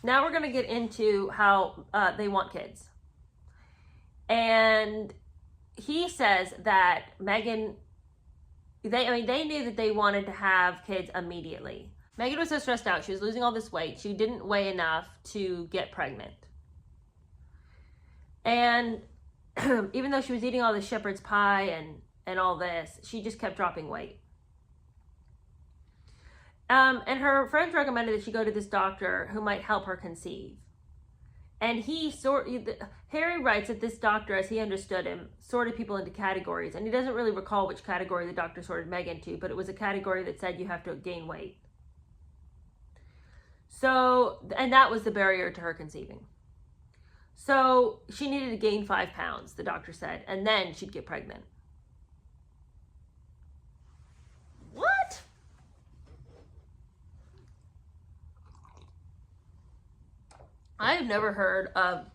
now we're going to get into how they want kids. And he says that Meghan, they knew that they wanted to have kids immediately. Meghan was so stressed out. She was losing all this weight. She didn't weigh enough to get pregnant. And even though she was eating all the shepherd's pie and all this, she just kept dropping weight. And her friends recommended that she go to this doctor who might help her conceive. And Harry writes that this doctor, as he understood him, sorted people into categories. And he doesn't really recall which category the doctor sorted Meg into, but it was a category that said you have to gain weight. So, and that was the barrier to her conceiving. So she needed to gain 5 pounds, the doctor said, and then she'd get pregnant. What? I have never heard of,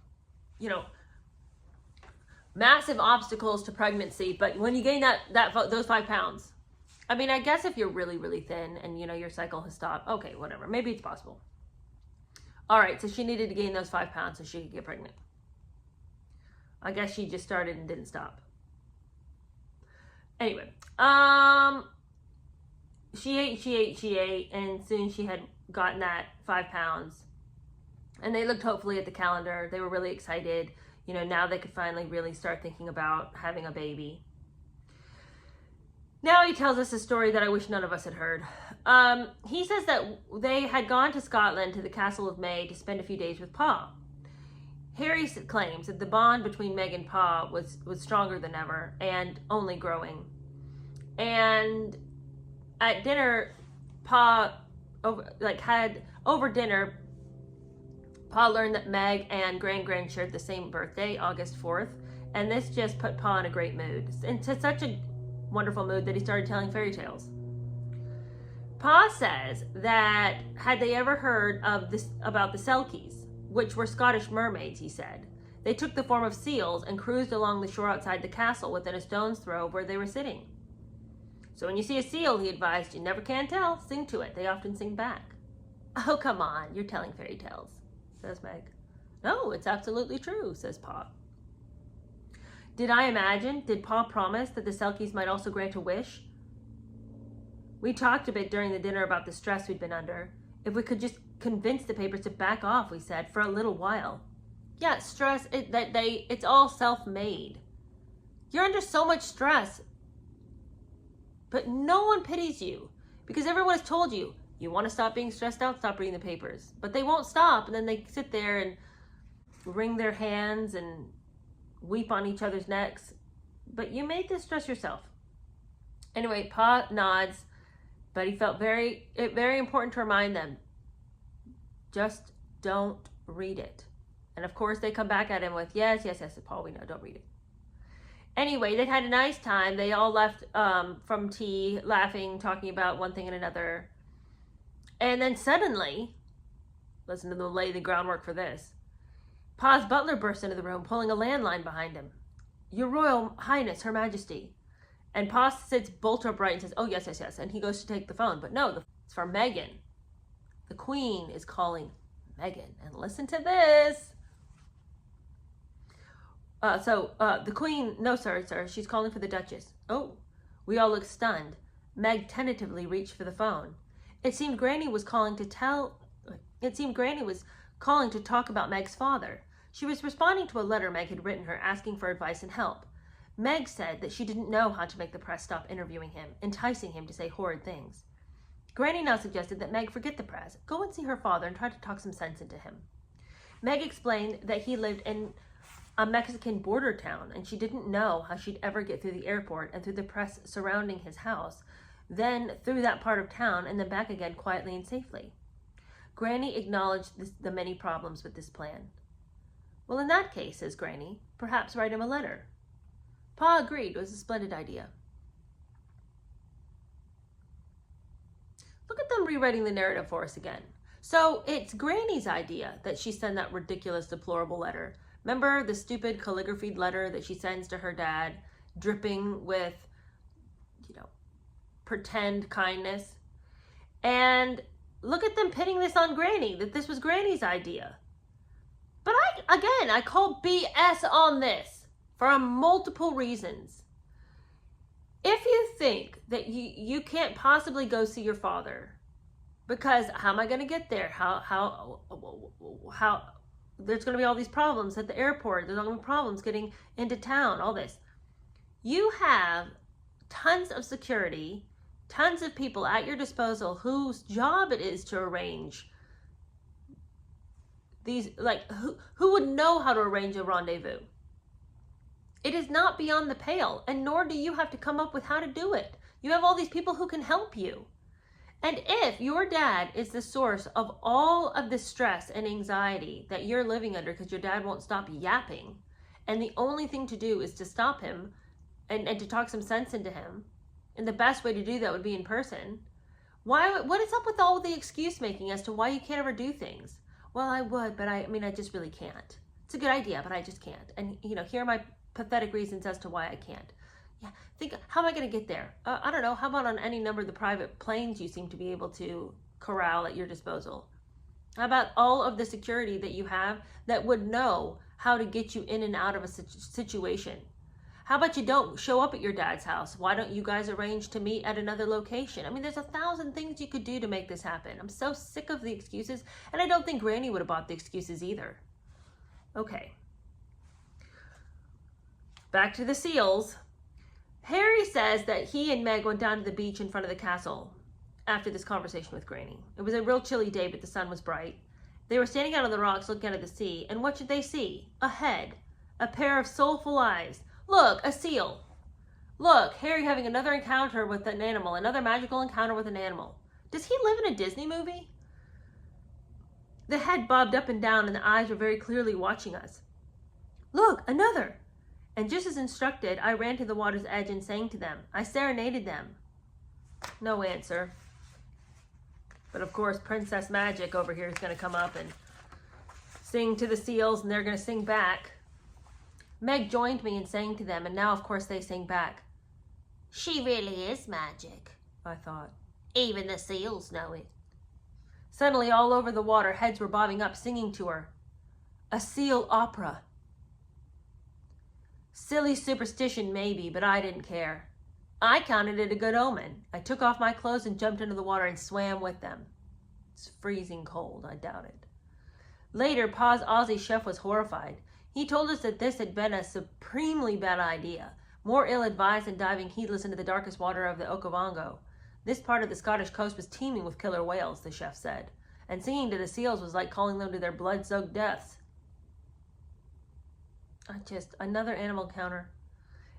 massive obstacles to pregnancy, but when you gain those 5 pounds, I mean, I guess if you're really, really thin and, your cycle has stopped, okay, whatever, maybe it's possible. All right, so she needed to gain those 5 pounds so she could get pregnant. I guess she just started and didn't stop. Anyway, she ate, and soon she had gotten that 5 pounds. And they looked hopefully at the calendar. They were really excited. Now they could finally really start thinking about having a baby. Now he tells us a story that I wish none of us had heard. He says that they had gone to Scotland to the Castle of May to spend a few days with Pa. Harry claims that the bond between Meg and Pa was stronger than ever and only growing. And at dinner, Pa had over dinner, Pa learned that Meg and Gran shared the same birthday, August 4th, and this just put Pa in a great mood. Into such a wonderful mood that he started telling fairy tales. Pa says that had they ever heard about the Selkies, which were Scottish mermaids, he said. They took the form of seals and cruised along the shore outside the castle within a stone's throw of where they were sitting. So when you see a seal, he advised, you never can tell, sing to it. They often sing back. Oh, come on, you're telling fairy tales, says Meg. No, it's absolutely true, says Pa. Did Pa promise that the Selkies might also grant a wish? We talked a bit during the dinner about the stress we'd been under. If we could just convince the papers to back off, we said, for a little while. Yeah, stress, it's all self-made. You're under so much stress, but no one pities you because everyone has told you, you want to stop being stressed out, stop reading the papers. But they won't stop, and then they sit there and wring their hands and weep on each other's necks. But you made this stress yourself. Anyway, Pa nods, but he felt very important to remind them, just don't read it. And of course, they come back at him with, yes, Paul, we know, don't read it. Anyway, they'd had a nice time. They all left from tea, laughing, talking about one thing and another. And then suddenly, listen to them lay the groundwork for this, Pa's butler burst into the room, pulling a landline behind him. Your Royal Highness, Her Majesty. And Pa sits bolt upright and says, oh, yes. And he goes to take the phone. But no, it's for Meghan. The Queen is calling Meghan. And listen to this. The Queen, no, sir, she's calling for the Duchess. Oh, we all look stunned. Meg tentatively reached for the phone. It seemed Granny was calling to talk about Meg's father. She was responding to a letter Meg had written her asking for advice and help. Meg said that she didn't know how to make the press stop interviewing him, enticing him to say horrid things. Granny now suggested that Meg forget the press, go and see her father and try to talk some sense into him. Meg explained that he lived in a Mexican border town and she didn't know how she'd ever get through the airport and through the press surrounding his house, then through that part of town and then back again quietly and safely. Granny acknowledged the many problems with this plan. Well, in that case, says Granny, perhaps write him a letter. Pa agreed. It was a splendid idea. Look at them rewriting the narrative for us again. So it's Granny's idea that she send that ridiculous, deplorable letter. Remember the stupid calligraphied letter that she sends to her dad, dripping with, pretend kindness? And look at them pinning this on Granny, that this was Granny's idea. But I call BS on this for multiple reasons. If you think that you can't possibly go see your father, because how am I going to get there? How there's going to be all these problems at the airport. There's going to be problems getting into town, all this. You have tons of security, tons of people at your disposal whose job it is to arrange these, like, who would know how to arrange a rendezvous? It is not beyond the pale, and nor do you have to come up with how to do it. You have all these people who can help you. And if your dad is the source of all of the stress and anxiety that you're living under because your dad won't stop yapping, and the only thing to do is to stop him and to talk some sense into him, and the best way to do that would be in person, what is up with all the excuse making as to why you can't ever do things? Well, I would, but I just really can't. It's a good idea, but I just can't. And, here are my pathetic reasons as to why I can't. Yeah, think, how am I going to get there? I don't know. How about on any number of the private planes you seem to be able to corral at your disposal? How about all of the security that you have that would know how to get you in and out of a situation? How about you don't show up at your dad's house? Why don't you guys arrange to meet at another location? There's 1,000 things you could do to make this happen. I'm so sick of the excuses, and I don't think Granny would have bought the excuses either. Okay. Back to the seals. Harry says that he and Meg went down to the beach in front of the castle after this conversation with Granny. It was a real chilly day, but the sun was bright. They were standing out on the rocks looking out at the sea, and what should they see? A head. A pair of soulful eyes. Look, a seal. Look, Harry having another encounter with an animal, another magical encounter with an animal. Does he live in a Disney movie? The head bobbed up and down, and the eyes were very clearly watching us. Look, another. And just as instructed, I ran to the water's edge and sang to them. I serenaded them. No answer. But of course, Princess Magic over here is going to come up and sing to the seals, and they're going to sing back. Meg joined me and sang to them, and now, of course, they sing back. She really is magic, I thought. Even the seals know it. Suddenly, all over the water, heads were bobbing up, singing to her. A seal opera. Silly superstition, maybe, but I didn't care. I counted it a good omen. I took off my clothes and jumped into the water and swam with them. It's freezing cold, I doubt it. Later, Pa's Aussie chef was horrified. He told us that this had been a supremely bad idea, more ill-advised than diving heedless into the darkest water of the Okavango. This part of the Scottish coast was teeming with killer whales, the chef said, and singing to the seals was like calling them to their blood-soaked deaths. Another animal encounter.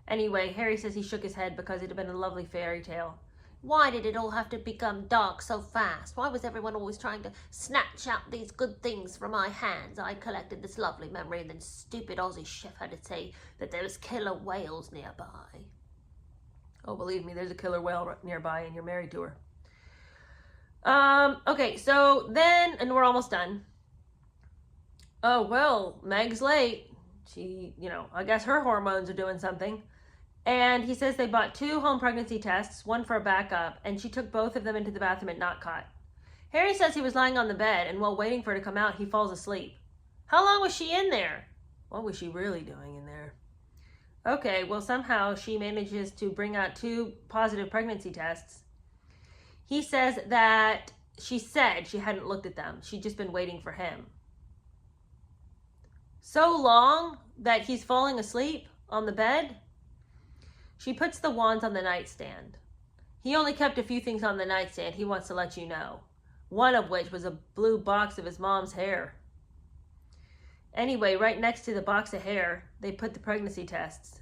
Anyway, Harry says he shook his head because it had been a lovely fairy tale. Why did it all have to become dark so fast? Why was everyone always trying to snatch out these good things from my hands? I collected this lovely memory, and then stupid Aussie chef had to say that there was killer whales nearby. Oh, believe me, there's a killer whale nearby, and you're married to her. Okay, so then, and we're almost done. Oh, well, Meg's late. She, I guess her hormones are doing something. And he says they bought 2 home pregnancy tests, one for a backup, and she took both of them into the bathroom at Knotcott. Harry says he was lying on the bed, and while waiting for her to come out, he falls asleep. How long was she in there? What was she really doing in there? Okay, well, somehow she manages to bring out 2 positive pregnancy tests. He says that she said she hadn't looked at them. She'd just been waiting for him. So long that he's falling asleep on the bed? She puts the wands on the nightstand. He only kept a few things on the nightstand, he wants to let you know. One of which was a blue box of his mom's hair. Anyway, right next to the box of hair, they put the pregnancy tests.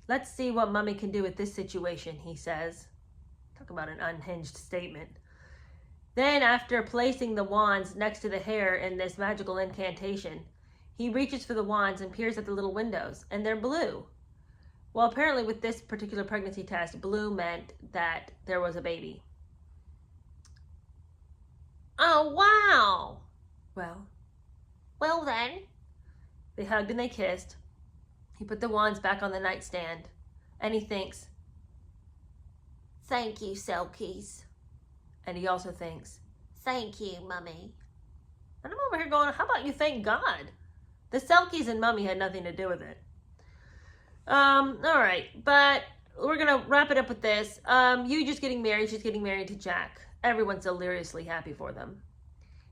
Let's see what Mummy can do with this situation, he says. Talk about an unhinged statement. Then, after placing the wands next to the hair in this magical incantation, he reaches for the wands and peers at the little windows, and they're blue. Well, apparently with this particular pregnancy test, blue meant that there was a baby. Oh, wow. Well then. They hugged and they kissed. He put the wands back on the nightstand, and he thinks, thank you, Selkies. And he also thinks, Thank you, Mummy. And I'm over here going, how about you thank God? The Selkies and Mummy had nothing to do with it. All right, but we're gonna wrap it up with this. Yuju's getting married. She's getting married to Jack. Everyone's deliriously happy for them.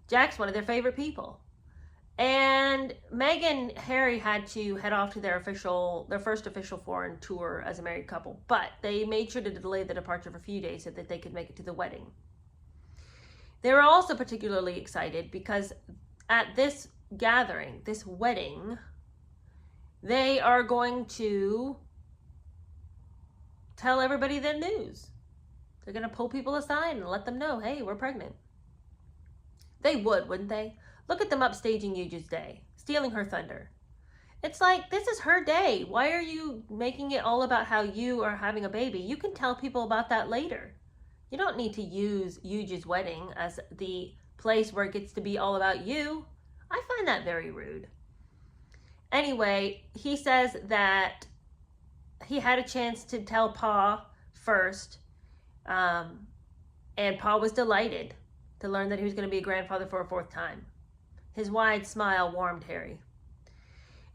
Jack's one of their favorite people. And Meg and Harry had to head off to their first official foreign tour as a married couple, but they made sure to delay the departure for a few days so that they could make it to the wedding. They were also particularly excited because at this gathering, this wedding, they are going to tell everybody the news. They're going to pull people aside and let them know, hey, we're pregnant. They would, wouldn't they? Look at them upstaging Yuju's day, stealing her thunder. It's like, this is her day. Why are you making it all about how you are having a baby? You can tell people about that later. You don't need to use Yuju's wedding as the place where it gets to be all about you. I find that very rude. Anyway, he says that he had a chance to tell Pa first, and Pa was delighted to learn that he was going to be a grandfather for a fourth time. His wide smile warmed Harry.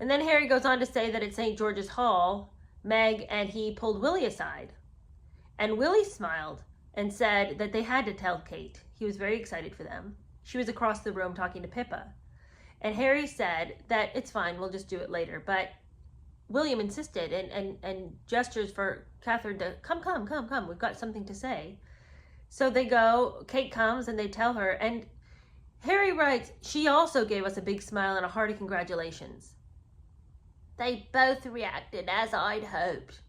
And then Harry goes on to say that at St. George's Hall, Meg and he pulled Willie aside. And Willie smiled and said that they had to tell Kate. He was very excited for them. She was across the room talking to Pippa. And Harry said that it's fine, we'll just do it later. But William insisted and gestures for Catherine to come, we've got something to say. So they go, Kate comes and they tell her, and Harry writes, she also gave us a big smile and a hearty congratulations. They both reacted as I'd hoped,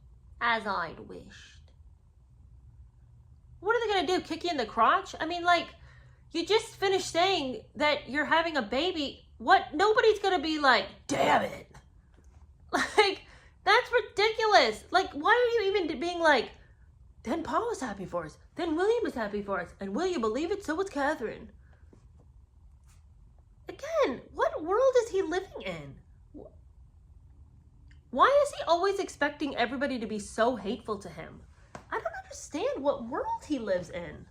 as I'd wished. What are they going to do, kick you in the crotch? I mean, like, you just finished saying that you're having a baby. What? Nobody's going to be like, damn it. Like, that's ridiculous. Like, why are you even being like, then Paul was happy for us, then William was happy for us, and will you believe it, so was Catherine. Again, what world is he living in? Why is he always expecting everybody to be so hateful to him? I don't understand what world he lives in.